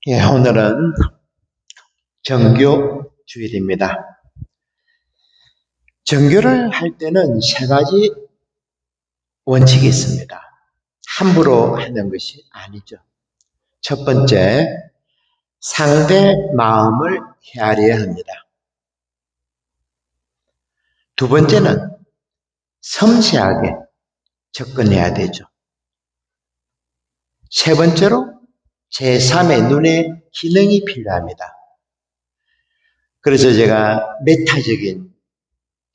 오늘은 정교 주일입니다. 정교를 할 때는 세 가지 원칙이 있습니다. 함부로 하는 것이 아니죠. 첫 번째, 상대 마음을 헤아려야 합니다. 두 번째는 섬세하게 접근해야 되죠. 세 번째로 제3의 눈의 기능이 필요합니다. 그래서 제가 메타적인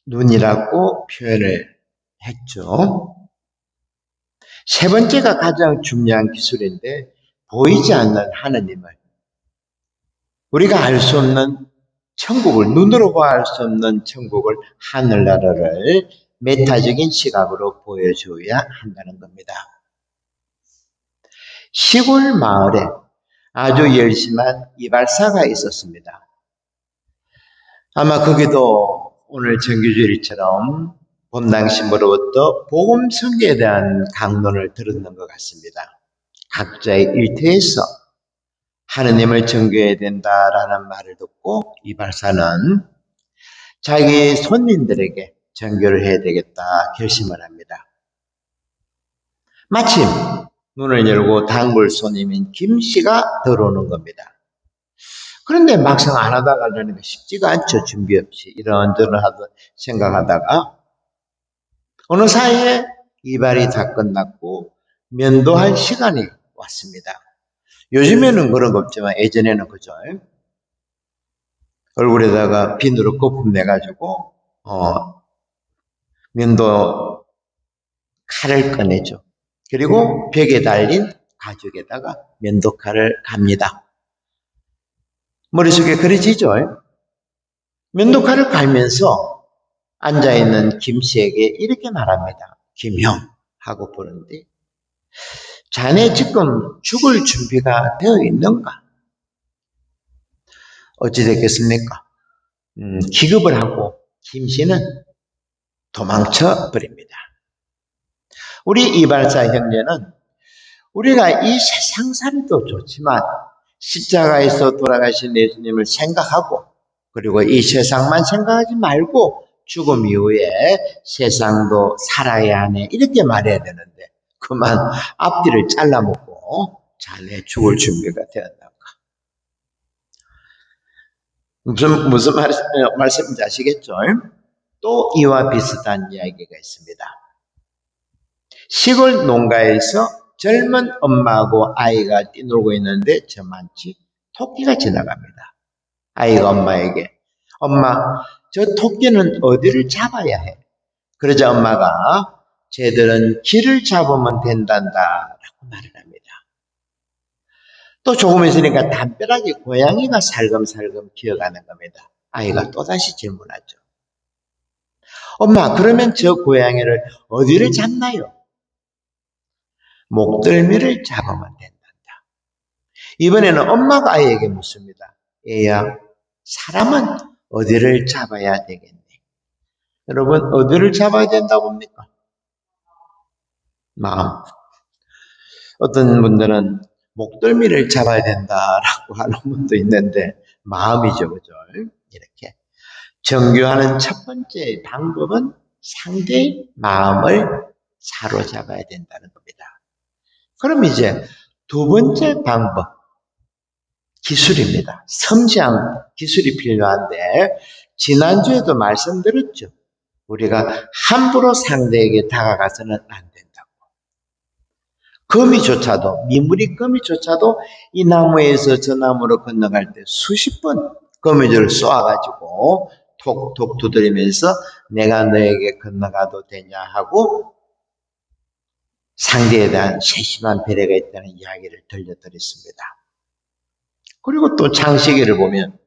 눈이라고 표현을 했죠. 세 번째가 가장 중요한 기술인데, 보이지 않는 하느님을, 우리가 알 수 없는 천국을, 눈으로 봐 알 수 없는 천국을, 하늘나라를 메타적인 시각으로 보여줘야 한다는 겁니다. 시골 마을에 아주 열심한 이발사가 있었습니다. 아마 거기도 오늘 정규주일처럼 본당심으로부터 복음 선교에 대한 강론을 들었는 것 같습니다. 각자의 일터에서 하느님을 정교해야 된다라는 말을 듣고 이발사는 자기 손님들에게 정교를 해야 되겠다 결심을 합니다. 마침 문을 열고 단골 손님인 김씨가 들어오는 겁니다. 그런데 막상 안 하다가 그러니까 쉽지가 않죠. 준비 없이 이런저런 생각하다가 어느 사이에 이발이 다 끝났고 면도할 시간이 왔습니다. 요즘에는 그런 거 없지만 예전에는 그죠. 얼굴에다가 비누로 거품 내가지고 면도 칼을 꺼내죠. 그리고 벽에 달린 가죽에다가 면도칼을 갑니다. 머릿속에 그려지죠. 면도칼을 갈면서 앉아있는 김씨에게 이렇게 말합니다. 김형 하고 부르는데, 자네 지금 죽을 준비가 되어 있는가? 어찌 됐겠습니까? 기급을 하고 김씨는 도망쳐 버립니다. 우리 이발사 형제는 우리가 이 세상살이도 좋지만 십자가에서 돌아가신 예수님을 생각하고, 그리고 이 세상만 생각하지 말고 죽음 이후에 세상도 살아야 하네 이렇게 말해야 되는데, 그만 앞뒤를 잘라먹고 자네 죽을 준비가 되었나가. 무슨 말씀인지 아시겠죠? 또 이와 비슷한 이야기가 있습니다. 시골 농가에서 젊은 엄마하고 아이가 뛰놀고 있는데 저만치 토끼가 지나갑니다. 아이가 엄마에게, 엄마, 저 토끼는 어디를 잡아야 해? 그러자 엄마가, 쟤들은 길을 잡으면 된단다 라고 말을 합니다. 또 조금 있으니까 담벼락에 고양이가 살금살금 기어가는 겁니다. 아이가 또다시 질문하죠. 엄마, 그러면 저 고양이를 어디를 잡나요? 목덜미를 잡으면 된단다. 이번에는 엄마가 아이에게 묻습니다. 얘야, 사람은 어디를 잡아야 되겠니? 여러분, 어디를 잡아야 된다고 합니까? 마음. 어떤 분들은 목덜미를 잡아야 된다라고 하는 분도 있는데, 마음이죠, 그죠? 이렇게. 정교하는 첫 번째 방법은 상대의 마음을 사로잡아야 된다는 겁니다. 그럼 이제 두 번째 방법, 기술입니다. 섬세한 기술이 필요한데, 지난주에도 말씀드렸죠. 우리가 함부로 상대에게 다가가서는 안 된다고. 거미조차도, 미무리 거미조차도 이 나무에서 저 나무로 건너갈 때 수십 번 거미줄을 쏘아가지고 톡톡 두드리면서 내가 너에게 건너가도 되냐 하고 상대에 대한 세심한 배려가 있다는 이야기를 들려드렸습니다. 그리고 또 창세기를 보면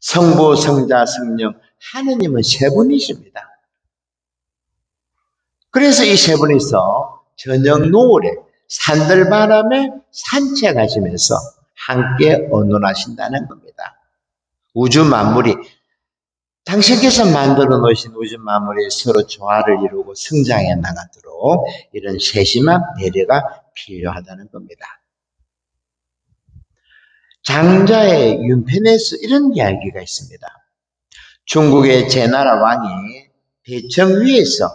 성부, 성자, 성령, 하느님은 세 분이십니다. 그래서 이 세 분이서 저녁 노을에 산들바람에 산책하시면서 함께 언론하신다는 겁니다. 우주 만물이, 당신께서 만들어 놓으신 우주 만물이 서로 조화를 이루고 성장해 나가도록 이런 세심한 배려가 필요하다는 겁니다. 장자의 윤편에서 이런 이야기가 있습니다. 중국의 제나라 왕이 대청 위에서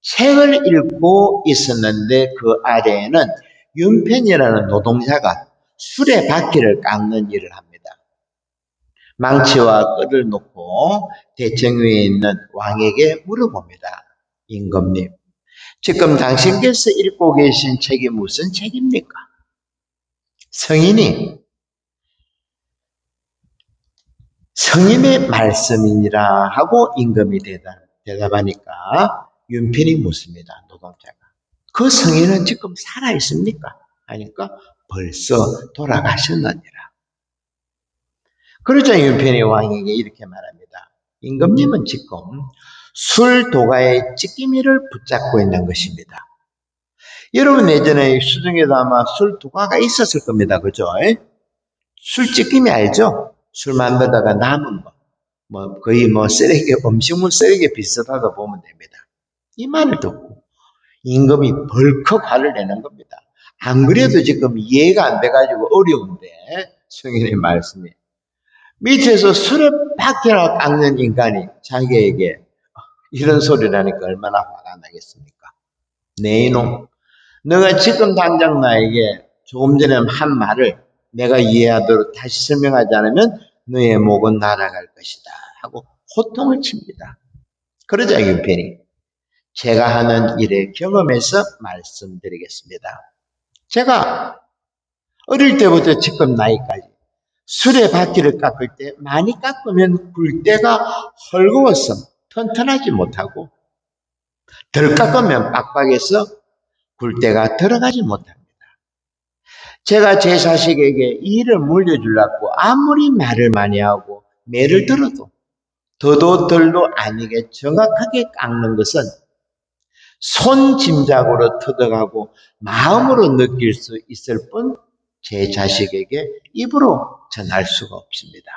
책을 읽고 있었는데 그 아래에는 윤편이라는 노동자가 수레바퀴를 깎는 일을 합니다. 망치와 끈을 놓고 대청 위에 있는 왕에게 물어봅니다. 임금님, 지금 당신께서 읽고 계신 책이 무슨 책입니까? 성인의 말씀이니라 하고 임금이 대답하니까 윤편이 묻습니다. 노동자가. 그 성인은 지금 살아 있습니까? 하니까 벌써 돌아가셨느니라. 그러자 윤편이 왕에게 이렇게 말합니다. 임금님은 지금 술 도가의 찌끼미를 붙잡고 있는 것입니다. 여러분 예전에 수중에도 아마 술 도가가 있었을 겁니다. 그죠? 술 찌끼미 알죠? 술 만들다가 남은 거, 거의 쓰레기, 음식물 쓰레기 비슷하다 보면 됩니다. 이 말을 듣고 임금이 벌컥 화를 내는 겁니다. 안 그래도 지금 이해가 안 돼가지고 어려운데, 성인의 말씀이. 밑에서 술을 박혀라 깎는 인간이 자기에게 이런 소리를 하니까 얼마나 화가 나겠습니까? 네 이놈, 너가 지금 당장 나에게 조금 전에 한 말을 내가 이해하도록 다시 설명하지 않으면 너의 목은 날아갈 것이다 하고 호통을 칩니다. 그러자 윤편이 제가 하는 일의 경험에서 말씀드리겠습니다. 제가 어릴 때부터 지금 나이까지 술의 바퀴를 깎을 때 많이 깎으면 굴대가 헐거워서 튼튼하지 못하고 덜 깎으면 빡빡해서 굴대가 들어가지 못합니다. 제가 제 자식에게 이 일을 물려주려고 아무리 말을 많이 하고 매를 들어도 더도 덜도 아니게 정확하게 깎는 것은 손 짐작으로 터득하고 마음으로 느낄 수 있을 뿐 제 자식에게 입으로 전할 수가 없습니다.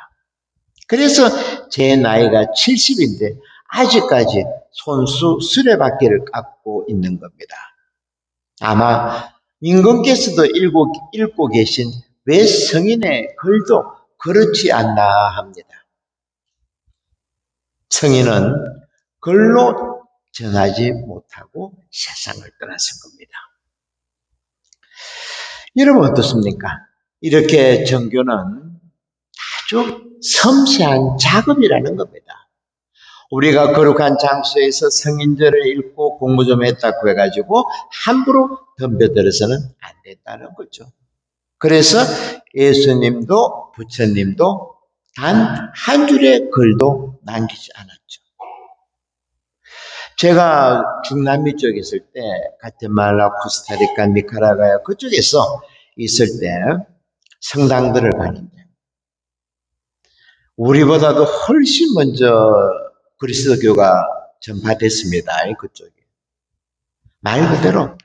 그래서 제 나이가 70인데 아직까지 손수 수레바퀴를 깎고 있는 겁니다. 아마 임금께서도 읽고 계신 왜 성인의 글도 그렇지 않나 합니다. 성인은 글로 전하지 못하고 세상을 떠났을 겁니다. 여러분 어떻습니까? 이렇게 정교는 아주 섬세한 작업이라는 겁니다. 우리가 거룩한 장소에서 성인절을 읽고 공부 좀 했다고 해가지고 함부로 덤벼들어서는 안 된다는 거죠. 그래서 예수님도 부처님도 단 한 줄의 글도 남기지 않았죠. 제가 중남미 쪽에 있을 때 가테말라, 코스타리카, 니카라과야 그쪽에서 있을 때 성당들을 가는데 우리보다도 훨씬 먼저 그리스도교가 전파됐습니다. 그쪽에. 말 그대로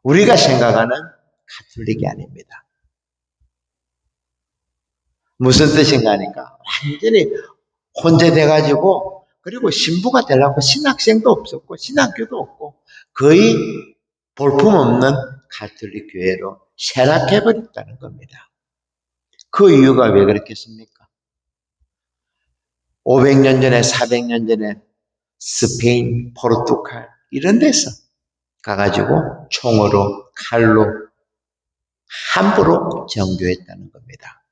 우리가 생각하는 가톨릭이 아닙니다. 무슨 뜻인가 하니까 완전히 혼재돼가지고 그리고 신부가 되려고 신학생도 없었고 신학교도 없고 거의 볼품없는 가톨릭 교회로 쇠락해버렸다는 겁니다. 그 이유가 왜 그렇겠습니까? 500년 전에 400년 전에 스페인, 포르투갈 이런 데서 가가지고 총으로 칼로 함부로 정교했다는 겁니다.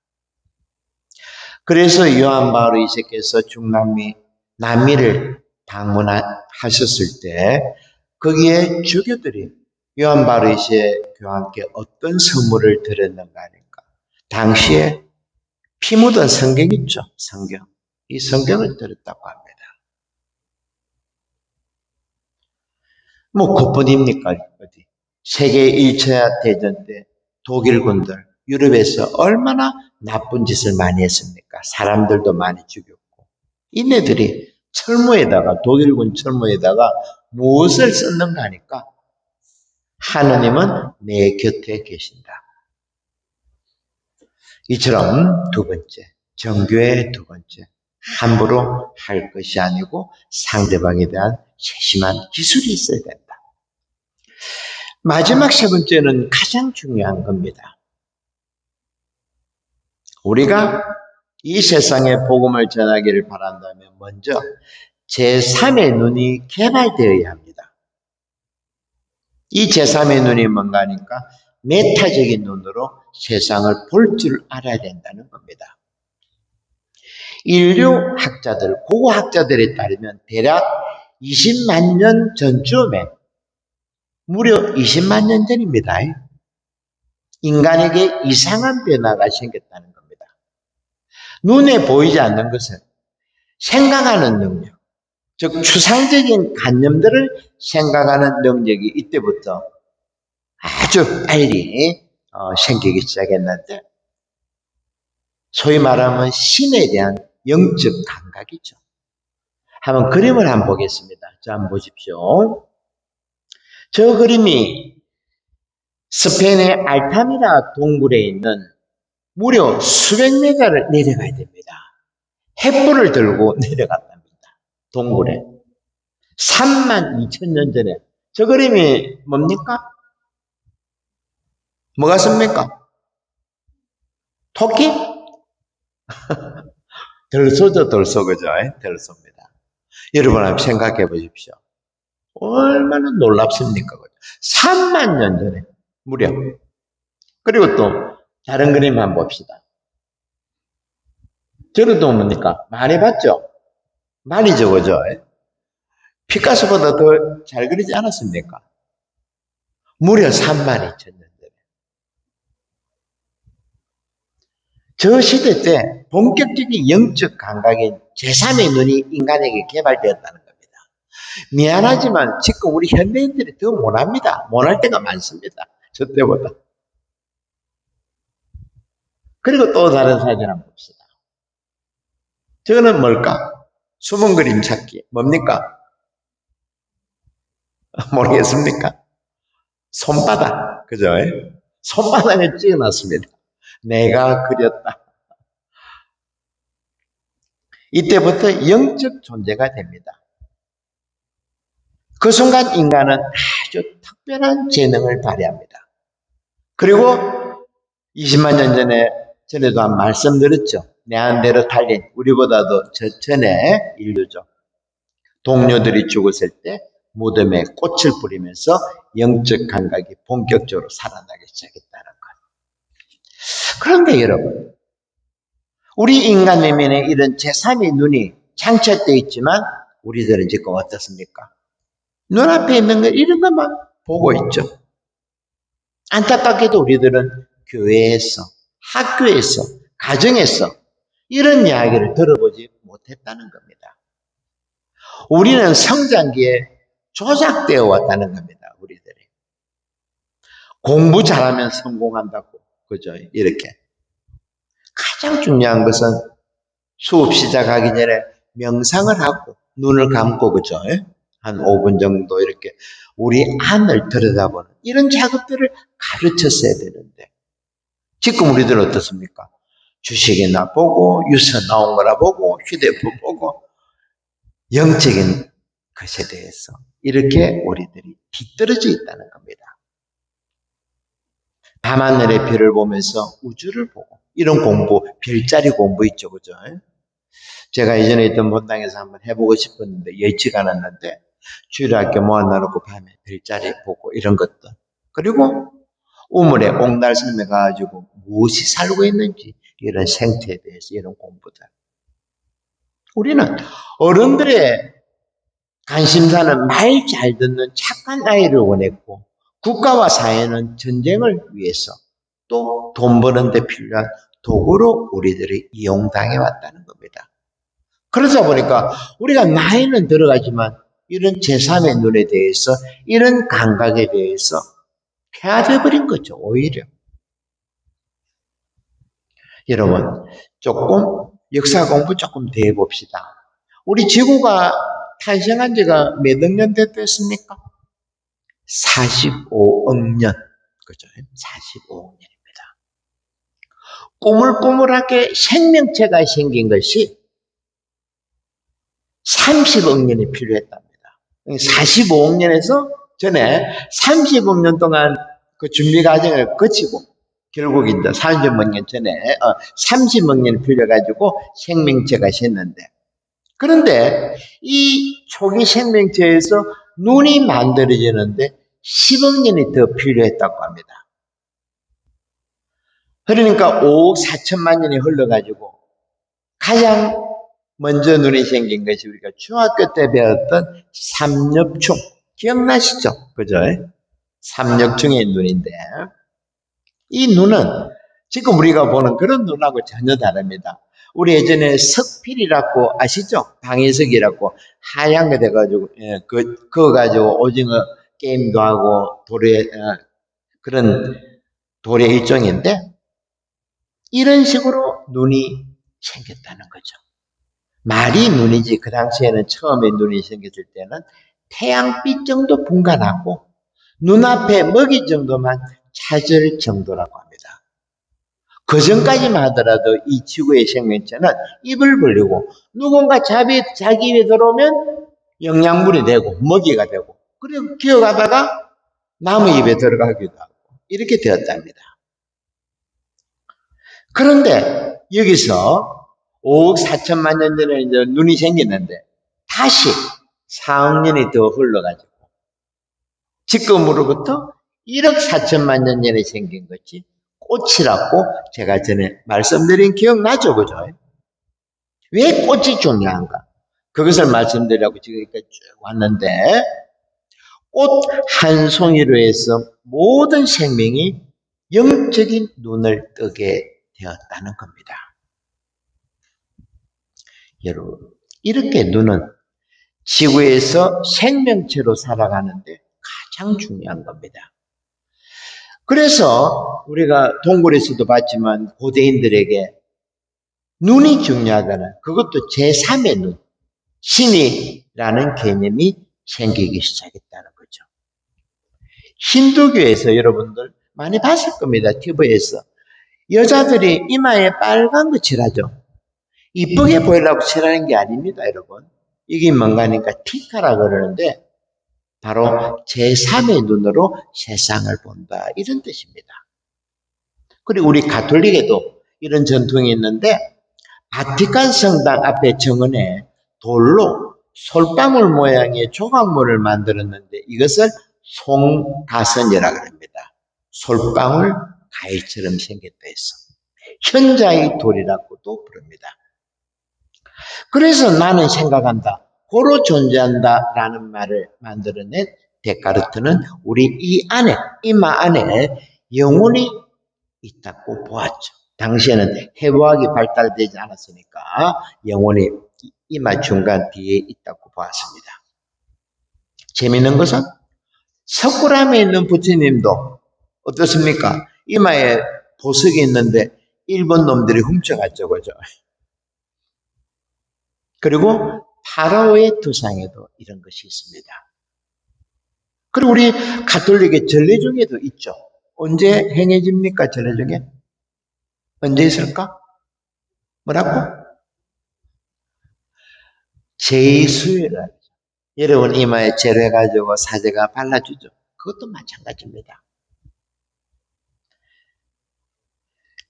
그래서 요한 바울 2세께서 중남미 남미를 방문하셨을 때 거기에 주교들이 요한 바울 2세 교황께 어떤 선물을 드렸는가 하니까 당시에 피 묻은 성경 있죠. 성경. 이 성경을 드렸다고 합니다. 그뿐입니까? 어디? 세계 1차 대전 때 독일군들 유럽에서 얼마나 나쁜 짓을 많이 했습니까? 사람들도 많이 죽였고 이네들이 철무에다가 독일군 철무에다가 무엇을 썼는가 하니까 하느님은 내 곁에 계신다. 이처럼 두 번째, 정교의 두 번째, 함부로 할 것이 아니고 상대방에 대한 세심한 기술이 있어야 된다. 마지막 세 번째는 가장 중요한 겁니다. 우리가 이 세상에 복음을 전하기를 바란다면 먼저 제3의 눈이 개발되어야 합니다. 이 제3의 눈이 뭔가 하니까 메타적인 눈으로 세상을 볼 줄 알아야 된다는 겁니다. 인류학자들, 고고학자들에 따르면 대략 20만 년 전쯤에, 무려 20만 년 전입니다. 인간에게 이상한 변화가 생겼다는 겁니다. 눈에 보이지 않는 것은 생각하는 능력, 즉 추상적인 관념들을 생각하는 능력이 이때부터 아주 빨리 생기기 시작했는데, 소위 말하면 신에 대한 영적 감각이죠. 한번 그림을 한번 보겠습니다. 자, 한번 보십시오. 저 그림이 스페인의 알타미라 동굴에 있는 무려 수백 메가를 내려가야 됩니다. 횃불을 들고 내려갔답니다. 동굴에. 3만 2천 년 전에. 저 그림이 뭡니까? 뭐가 씁니까? 토끼? 덜소죠, 덜소, 그죠? 덜소입니다. 여러분 한번 생각해 보십시오. 얼마나 놀랍습니까? 3만 년 전에. 무려. 그리고 또 다른 그림 한번 봅시다. 저는 또 뭡니까? 많이 봤죠? 많이 적어져. 피카소보다 더 잘 그리지 않았습니까? 무려 3만 2천 년 전에. 저 시대 때 본격적인 영적 감각인 제3의 눈이 인간에게 개발되었다는 겁니다. 미안하지만 지금 우리 현대인들이 더 못합니다. 못할 때가 많습니다. 저 때보다. 그리고 또 다른 사진 한번 봅시다. 저거는 뭘까? 숨은 그림 찾기. 뭡니까? 모르겠습니까? 손바닥. 그죠? 손바닥에 찍어놨습니다. 내가 그렸다. 이때부터 영적 존재가 됩니다. 그 순간 인간은 아주 특별한 재능을 발휘합니다. 그리고 20만 년 전에도 한 말씀드렸죠. 네안데르탈린, 우리보다도 저 전에 인류죠. 동료들이 죽었을 때 무덤에 꽃을 뿌리면서 영적 감각이 본격적으로 살아나기 시작했다는 것. 그런데 여러분, 우리 인간 내면에 이런 제3의 눈이 창출되어 있지만 우리들은 지금 어떻습니까? 눈앞에 있는 것 이런 것만 보고 있죠. 안타깝게도 우리들은 교회에서, 학교에서, 가정에서 이런 이야기를 들어보지 못했다는 겁니다. 우리는 성장기에 조작되어 왔다는 겁니다. 우리들이. 공부 잘하면 성공한다고. 그죠? 이렇게. 가장 중요한 것은 수업 시작하기 전에 명상을 하고 눈을 감고, 그죠? 한 5분 정도 이렇게 우리 안을 들여다보는 이런 작업들을 가르쳤어야 되는데, 지금 우리들 어떻습니까? 주식이나 보고 유서 나온 거나 보고 휴대폰 보고 영적인 것에 대해서 이렇게 우리들이 뒤떨어져 있다는 겁니다. 밤하늘의 별을 보면서 우주를 보고 이런 공부, 별자리 공부 있죠, 그죠? 제가 예전에 있던 본당에서 한번 해보고 싶었는데 예치가 않았는데 주일학교 모아놔놓고 밤에 별자리 보고 이런 것들, 그리고 우물에 옥날섬에 가가지고 무엇이 살고 있는지 이런 생태에 대해서 이런 공부들. 우리는 어른들의 관심사는 말 잘 듣는 착한 아이를 원했고, 국가와 사회는 전쟁을 위해서 또 돈 버는 데 필요한 도구로 우리들이 이용당해 왔다는 겁니다. 그러다 보니까 우리가 나이는 들어가지만 이런 제3의 눈에 대해서, 이런 감각에 대해서 폐하돼 버린 거죠, 오히려. 여러분, 조금 역사 공부 조금 더 해봅시다. 우리 지구가 탄생한 지가 몇 억 년 됐습니까? 45억 년. 그죠? 45억 년입니다. 꾸물꾸물하게 생명체가 생긴 것이 30억 년이 필요했답니다. 45억 년에서 전에 30억 년 동안 그 준비 과정을 거치고 결국 이제 40억 년 전에 30억 년 풀려가지고 생명체가 셨는데, 그런데 이 초기 생명체에서 눈이 만들어지는데 10억 년이 더 필요했다고 합니다. 그러니까 5억 4천만 년이 흘러가지고 가장 먼저 눈이 생긴 것이 우리가 중학교 때 배웠던 삼엽충. 기억나시죠? 그죠? 삼엽충의 눈인데, 이 눈은 지금 우리가 보는 그런 눈하고 전혀 다릅니다. 우리 예전에 석필이라고 아시죠? 방해석이라고 하얀 거 돼가지고, 그거 가지고 오징어 게임도 하고 그런 돌의 일종인데, 이런 식으로 눈이 생겼다는 거죠. 말이 눈이지, 그 당시에는 처음에 눈이 생겼을 때는 태양빛 정도 분간하고 눈앞에 먹이 정도만 찾을 정도라고 합니다. 그 전까지만 하더라도 이 지구의 생명체는 입을 벌리고 누군가 자기 입에 들어오면 영양분이 되고 먹이가 되고, 그리고 기어가다가 남의 입에 들어가기도 하고 이렇게 되었답니다. 그런데 여기서 5억 4천만 년 전에 이제 눈이 생겼는데 다시 4억 년이 더 흘러가지고 지금으로부터 1억 4천만 년 전에 생긴 것이 꽃이라고 제가 전에 말씀드린 기억나죠? 그죠? 왜 꽃이 중요한가? 그것을 말씀드리려고 지금까지 쭉 왔는데, 꽃 한 송이로 해서 모든 생명이 영적인 눈을 뜨게 되었다는 겁니다. 여러분, 이렇게 눈은 지구에서 생명체로 살아가는데 가장 중요한 겁니다. 그래서 우리가 동굴에서도 봤지만 고대인들에게 눈이 중요하다는, 그것도 제3의 눈, 신이라는 개념이 생기기 시작했다는 거죠. 힌두교에서 여러분들 많이 봤을 겁니다. TV에서. 여자들이 이마에 빨간 거 칠하죠. 이쁘게 보이려고 칠하는 게 아닙니다, 여러분. 이게 뭔가 하니까 티카라 그러는데 바로 제3의 눈으로 세상을 본다, 이런 뜻입니다. 그리고 우리 가톨릭에도 이런 전통이 있는데, 바티칸 성당 앞에 정원에 돌로 솔방울 모양의 조각물을 만들었는데 이것을 송가선이라고 합니다. 솔방울 가위처럼 생겼다 해서 현자의 돌이라고도 부릅니다. 그래서 나는 생각한다, 고로 존재한다라는 말을 만들어낸 데카르트는 우리 이 안에, 이마 안에 영혼이 있다고 보았죠. 당시에는 해부학이 발달되지 않았으니까 영혼이 이마 중간 뒤에 있다고 보았습니다. 재미있는 것은 석굴암에 있는 부처님도 어떻습니까? 이마에 보석이 있는데 일본 놈들이 훔쳐갔죠, 그죠? 그리고 파라오의 두상에도 이런 것이 있습니다. 그리고 우리 가톨릭의 전례 중에도 있죠. 언제 행해집니까, 전례 중에? 언제 있을까? 뭐라고? 제수요일. 여러분 이마에 재를 해가지고 사제가 발라주죠. 그것도 마찬가지입니다.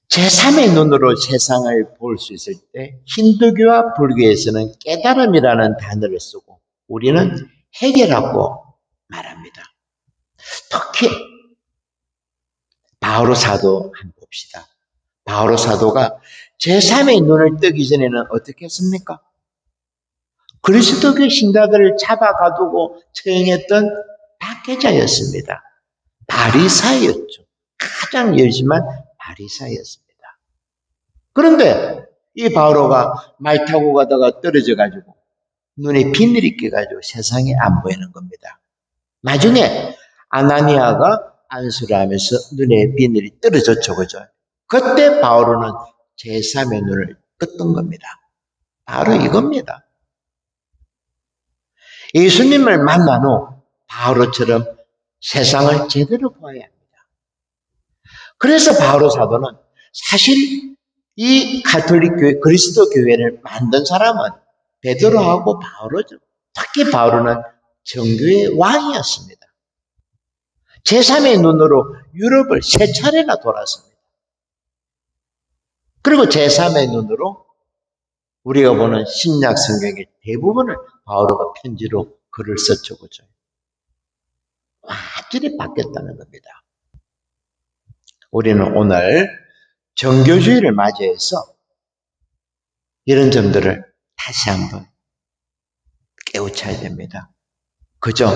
제3의 눈으로 세상을 볼 수 있을 때 힌두교와 불교에서는 깨달음이라는 단어를 쓰고 우리는 해결하고 말합니다. 특히 바오로 사도 한번 봅시다. 바오로 사도가 제3의 눈을 뜨기 전에는 어떻게 했습니까? 그리스도교 신자들을 잡아가두고 처형했던 박해자였습니다. 바리사였죠. 가장 열심한 바리사였습니다. 그런데 이 바오로가 말 타고 가다가 떨어져가지고 눈에 비늘이 끼가지고 세상에 안 보이는 겁니다. 나중에 아나니아가 안수를 하면서 눈에 비늘이 떨어졌죠, 그죠? 그때 바오로는 제3의 눈을 떴던 겁니다. 바로 이겁니다. 예수님을 만난 후 바오로처럼 세상을 제대로 보아야 합니다. 그래서 바오로 사도는 사실 이 가톨릭 교회, 그리스도 교회를 만든 사람은 베드로하고 바오로죠. 특히 바오로는 정교의 왕이었습니다. 제3의 눈으로 유럽을 3차례나 돌았습니다. 그리고 제3의 눈으로 우리가 보는 신약 성경의 대부분을 바오로가 편지로 글을 써 적어줘요. 완전히 바뀌었다는 겁니다. 우리는 오늘 정교주의를 맞이해서 이런 점들을 다시 한번 깨우쳐야 됩니다. 그죠?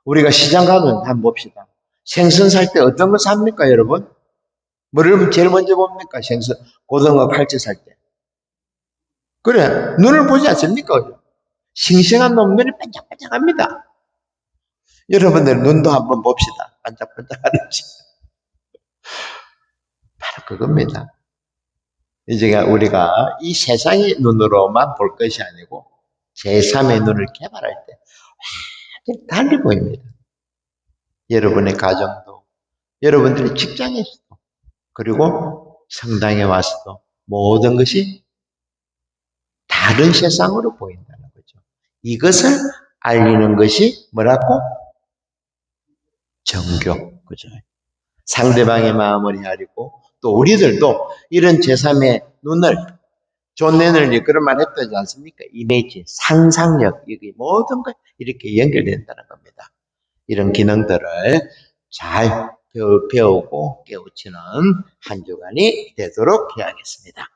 우리가 시장 가면 한번 봅시다. 생선 살 때 어떤 거 삽니까, 여러분? 뭐를 제일 먼저 봅니까? 생선, 고등어, 칼치 살 때. 그래, 눈을 보지 않습니까? 싱싱한 놈 눈이 반짝반짝합니다. 여러분들 눈도 한번 봅시다. 반짝반짝 하는지. 바로 그겁니다. 이제 우리가 이 세상의 눈으로만 볼 것이 아니고 제3의 눈을 개발할 때 완전히 달리 보입니다. 여러분의 가정도, 여러분들의 직장에서도, 그리고 성당에 와서도 모든 것이 다른 세상으로 보인다는 거죠. 이것을 알리는 것이 뭐라고? 정교. 그죠? 상대방의 마음을 헤아리고 또 우리들도 이런 제3의 눈을 존 레논이 그런 말 했다지 않습니까? 이미지, 상상력, 이게 모든 것 이렇게 연결된다는 겁니다. 이런 기능들을 잘 배우고 깨우치는 한 주간이 되도록 해야겠습니다.